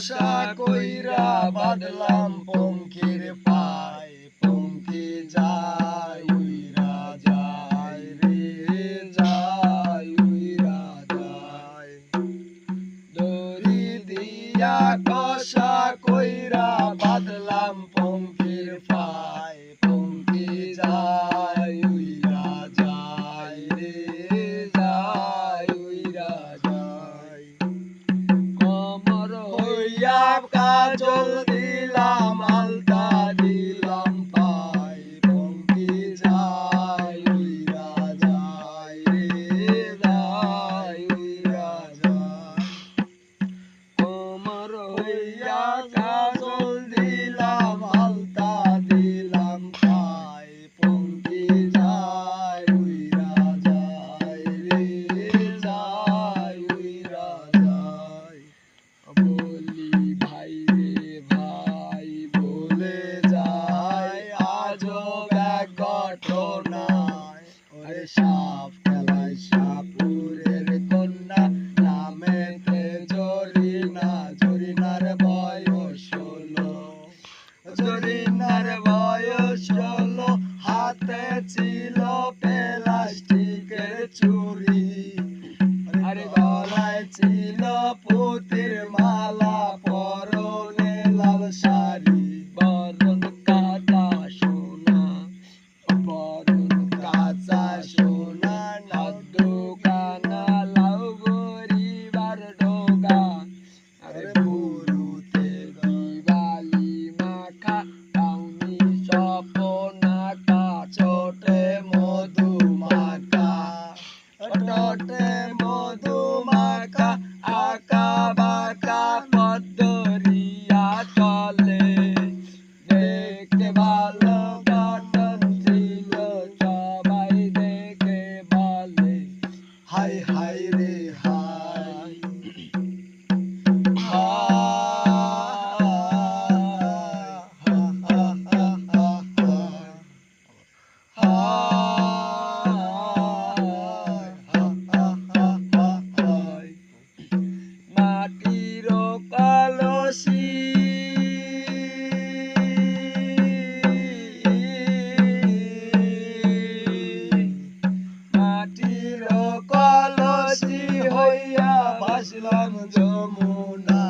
কষা কইরা বাঁধলাম পঙ্খির পায়, পঙ্খি যায় উইরা যায় রে যায় উইরা যায়। দড়ি দিয়া কষা কইরা বাঁধলাম পঙ্খির পায়, পঙ্খি যায় উইরা যায় রে যায় উইরা যায়। কমর হইয়া কাজল দিলাম আলতা দিলাম পায়, পঙ্খি যায় উইরা যায় রে যায় উইরা যায়। কমর হইয়া কাজল দিলাম আলতা দিলাম পায়, পঙ্খি যায় উইরা যায় রে যায় উইরা যায়। বলি ভাই রে ভাই বলে যায় আজব এক ঘটনায়। ওরে সাপ খেলায় সাপুরের কন্যা নামেতে জরিনা, জরিনার বয়স 16, জরিনার বয়স 16। হাতে ছিল প্লাস্টিকের চুড়ি, আরে গলায় ছিল পুতির মালা, পরনে লাল শাড়ি। বরণ কাঁচা সোনা, বরণ কাঁচা সোনা, নাক দুখানা লাউ গরিবার ডোগা। আরে বুড়ুতে দিবালি মাখা, পাউনি সপনাকা, ছোটে মধু মাখা, ঠোঁটে মধু মাখা। আঁকা বাঁকা পদ্মরিয়া চলে, দেখতে ভালো গঠন ছিল, সবাই দেখে বলে হাই হাই রে হাই মাটির কলসি মাটির কলসি হইয়া ভাসলাম যমুনা।